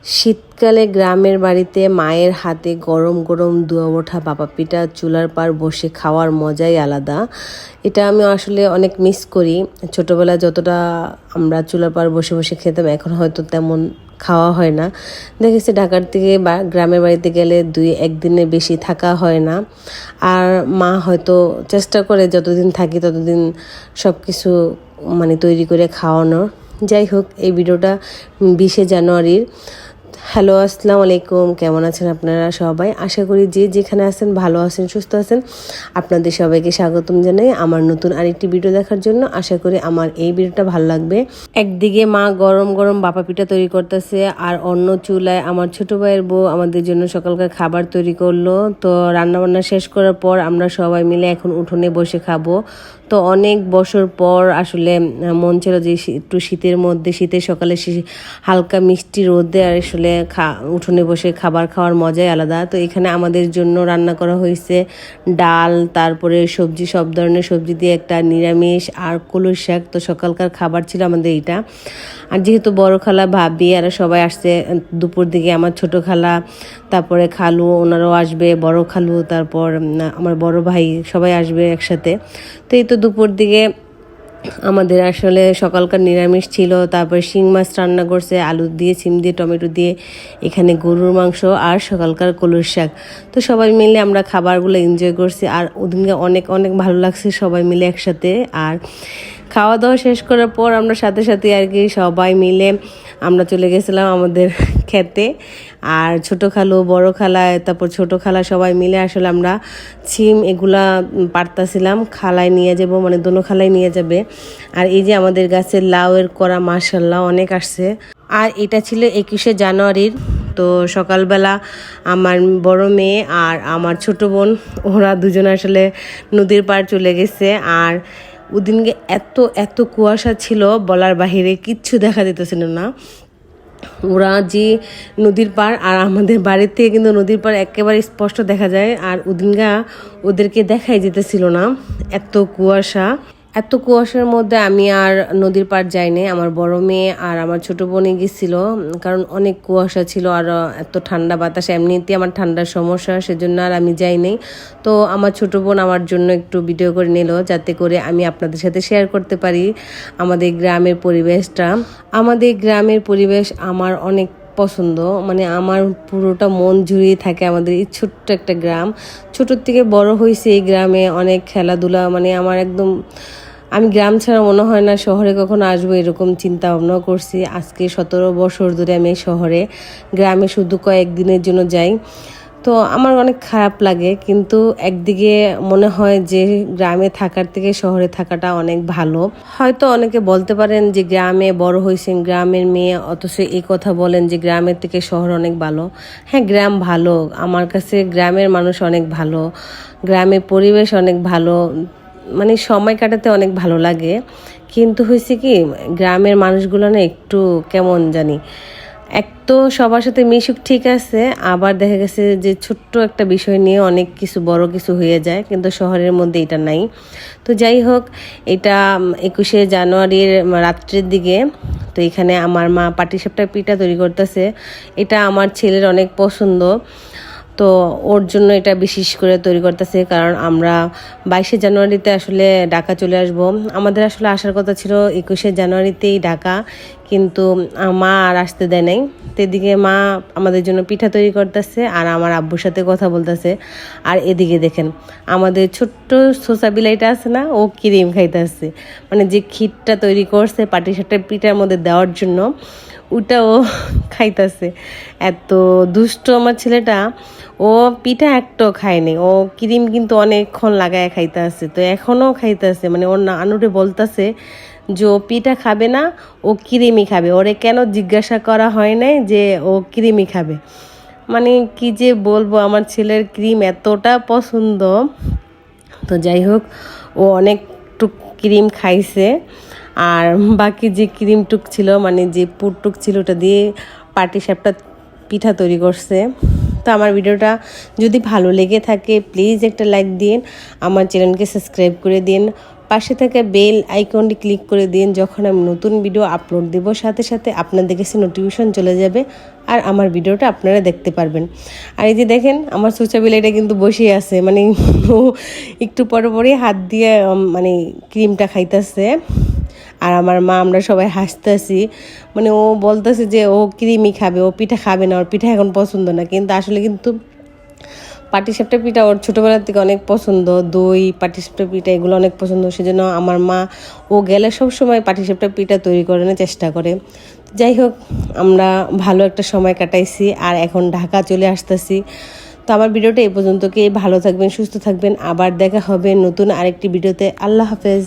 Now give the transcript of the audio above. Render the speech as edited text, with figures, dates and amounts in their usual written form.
শীতকালে গ্রামের বাড়িতে মায়ের হাতে গরম গরম দুয়া ওঠা ভাপা পিঠা চুলার পার বসে খাওয়ার মজাই আলাদা। এটা আমি আসলে অনেক মিস করি। ছোটোবেলায় যতটা আমরা চুলার পার বসে বসে খেতাম, এখন হয়তো তেমন খাওয়া হয় না। দেখেছি ঢাকার থেকে বা গ্রামের বাড়িতে গেলে একদিনের বেশি থাকা হয় না। আর মা হয়তো চেষ্টা করে যতদিন থাকি ততদিন সব কিছু তৈরি করে খাওয়ানোর। যাই হোক, এই ভিডিওটা 20শে জানুয়ারির। হ্যালো, আসসালামু আলাইকুম। কেমন আছেন আপনারা সবাই? আশা করি যে যেখানে আছেন ভালো আছেন, সুস্থ আছেন। আপনাদের সবাইকে স্বাগতম জানাই আমার নতুন আরেকটি ভিডিও দেখার জন্য। আশা করি আমার এই ভিডিওটা ভালো লাগবে। একদিকে মা গরম গরম ভাপা পিঠা তৈরি করতেছে, আর অন্য চুলায় আমার ছোট ভাইয়ের বউ আমাদের জন্য সকালকার খাবার তৈরি করলো। তো রান্নাবান্না শেষ করার পর আমরা সবাই মিলে এখন উঠোনে বসে খাবো। তো অনেক বছর পর আসলে মন ছিল যে একটু শীতের মধ্যে, শীতের সকালে হালকা মিষ্টি রোদে আর আসলে উঠোনে বসে খাবার খাওয়ার মজাই আলাদা। তো এখানে আমাদের জন্য রান্না করা হয়েছে ডাল, তারপরে সবজি, সব ধরনের সবজি দিয়ে একটা নিরামিষ আর কলই শাক। তো সকালকার খাবার ছিল আমাদের এইটা। আর যেহেতু বড় খালা, ভাবি আর সবাই আসছে দুপুর দিকে, আমার ছোট খালা, তারপরে খালু ওনারাও আসবে, বড় খালু, তারপর আমার বড় ভাই, সবাই আসবে একসাথে। তো এই তো দুপুর দিকে আমাদের আসলে সকালকার নিরামিষ ছিল। তারপর শিং মাছ রান্না করছে আলু দিয়ে, সিম দিয়ে, টমেটো দিয়ে। এখানে গরুর মাংস আর সকালকার কলুর শাক। তো সবাই মিলে আমরা খাবারগুলো এনজয় করছি। আর ওদিনকে অনেক অনেক ভালো লাগছে সবাই মিলে একসাথে। আর খাওয়া দাওয়া শেষ করার পর আমরা সাথে সাথে আর কি সবাই মিলে আমরা চলে গেছিলাম আমাদের খেতে। আর ছোটো খালু, বড় খালা, তারপর ছোটো খালা সবাই মিলে আসলে আমরা ছিম এগুলা পারতাছিলাম। খালায় নিয়ে যাব, দোনো খালায় নিয়ে যাবে। আর এই যে আমাদের গাছের লাউয়ের করা মাশাআল্লাহ অনেক আসছে। আর এটা ছিল 21শে জানুয়ারির। তো সকালবেলা আমার বড় মেয়ে আর আমার ছোট বোন, ওরা দুজন আসলে নদীর পাড় চলে গেছে। আর ওদিনকে এত এত কুয়াশা ছিল, বলার বাহিরে কিচ্ছু দেখা যেতেছিল না। ওরা যে নদীর পাড়, আর আমাদের বাড়ির থেকে কিন্তু নদীর পাড় একেবারে স্পষ্ট দেখা যায়। আর ওদিনকা ওদেরকে দেখাই যেতেছিল না, এত কুয়াশা। এত কুয়াশার মধ্যে আমি আর নদীর পাড় যাইনি। আমার বড় মেয়ে আর আমার ছোট বোনই গেছিল, কারণ অনেক কুয়াশা ছিল আর এত ঠান্ডা বাতাস। এমনিতেই আমার ঠান্ডার সমস্যা, সেজন্য আর আমি যাইনি। তো আমার ছোট বোন আমার জন্য একটু ভিডিও করে নিল, যাতে করে আমি আপনাদের সাথে শেয়ার করতে পারি আমাদের গ্রামের পরিবেশটা। আমাদের গ্রামের পরিবেশ আমার অনেক পছন্দ, আমার পুরোটা মন জুড়িয়ে থাকে আমাদের এই ছোট্ট একটা গ্রাম। ছোটোর থেকে বড় হয়েছে এই গ্রামে, অনেক খেলাধুলা, আমার একদম, আমি গ্রাম ছাড়া মনে হয় না শহরে কখনো আসবো, এরকম চিন্তা ভাবনাও করছি। আজকে 17 বছর ধরে আমি শহরে, গ্রামে শুধু কয়েকদিনের জন্য যাই। তো আমার অনেক খারাপ লাগে, কিন্তু একদিকে মনে হয় যে গ্রামে থাকার থেকে শহরে থাকাটা অনেক ভালো। হয়তো অনেকে বলতে পারেন যে গ্রামে বড় হয়েছেন, গ্রামের মেয়ে, অথচ এই কথা বলেন যে গ্রামের থেকে শহর অনেক ভালো। হ্যাঁ, গ্রাম ভালো, আমার কাছে গ্রামের মানুষ অনেক ভালো, গ্রামের পরিবেশ অনেক ভালো, সময় কাটাতে অনেক ভালো লাগে। কিন্তু হয়েছে কি, গ্রামের মানুষগুলো না একটু কেমন জানি, এক তো সবার সাথে মিশুক ঠিক আছে, আবার দেখা গেছে যে ছোট্ট একটা বিষয় নিয়ে অনেক কিছু বড় কিছু হয়ে যায়, কিন্তু শহরের মধ্যে এটা নাই। তো যাই হোক, এটা 21শে জানুয়ারির রাত্রের দিকে। তো এখানে আমার মা পাটিসাপটা পিঠা তৈরি করতেছে। এটা আমার ছেলের অনেক পছন্দ, তো ওর জন্য এটা বিশেষ করে তৈরি করতেছে। কারণ আমরা 22শে জানুয়ারিতে আসলে ঢাকা চলে আসব। আমাদের আসলে আসার কথা ছিল 21শে জানুয়ারিতেই ঢাকা, কিন্তু মা আর আসতে দেয় নাই। তো এদিকে মা আমাদের জন্য পিঠা তৈরি করতেছে আর আমার আব্বুর সাথে কথা বলতেছে। আর এদিকে দেখেন আমাদের ছোট্ট সোসা বিলাইটা আছে না, ও ক্রিম খাইতেছে। যে ক্ষীরটা তৈরি করছে পাটিসাপটা পিঠার মধ্যে দেওয়ার জন্য, ওটাও খাইতেছে। এত দুষ্ট আমার ছেলেটা, ও পিঠা একটাও খায়নি, ও ক্রিম কিন্তু অনেকক্ষণ লাগায় খাইতে আছে। তো এখনও খাইতে আছে, ওর নানুরে বলতেছে যে ও পিঠা খাবে না, ও ক্রিমই খাবে। ওরে কেন জিজ্ঞাসা করা হয় নাই যে ও ক্রিমই খাবে। কি যে বলবো, আমার ছেলের ক্রিম এতটা পছন্দ। তো যাই হোক, ও অনেকটুক ক্রিম খাইছে। আর বাকি যে ক্রিমটুক ছিল, যে পুরটুক ছিল, ওটা দিয়ে পাটিসাপটা পিঠা তৈরি করছে। তো আমার ভিডিওটা যদি ভালো লেগে থাকে প্লিজ একটা লাইক দিন, আমার চ্যানেলকে সাবস্ক্রাইব করে দিন, পাশে থাকা বেল আইকনটি ক্লিক করে দিন। যখন আমি নতুন ভিডিও আপলোড দেব সাথে সাথে আপনাদের কাছে নোটিফিকেশন চলে যাবে আর আমার ভিডিওটা আপনারা দেখতে পারবেন। আর এই যে দেখেন আমার সুচা বিলাইটা কিন্তু বসেই আছে, মানে ও একটু পরে পরে হাত দিয়ে মানে ক্রিমটা খাইতেছে। আর আমার মা আমরা সবাই হাসতেছি, মানে ও বলতেছে যে ও ক্রিমই খাবে, ও পিঠা খাবে না, ওর পিঠা এখন পছন্দ না। কিন্তু আসলে কিন্তু পাটিসাপটা পিঠা ওর ছোটোবেলার থেকে অনেক পছন্দ, দই পাটিসাপটা পিঠা এগুলো অনেক পছন্দ। সেজন্য আমার মা ও গেলে সবসময় পাটিসাপটা পিঠা তৈরি করানোর চেষ্টা করে। যাই হোক, আমরা ভালো একটা সময় কাটাইছি আর এখন ঢাকা চলে আসতেছি। তো আমার ভিডিওটা এই পর্যন্ত, কি ভালো থাকবেন, সুস্থ থাকবেন, আবার দেখা হবে নতুন আরেকটি ভিডিওতে। আল্লাহ হাফেজ।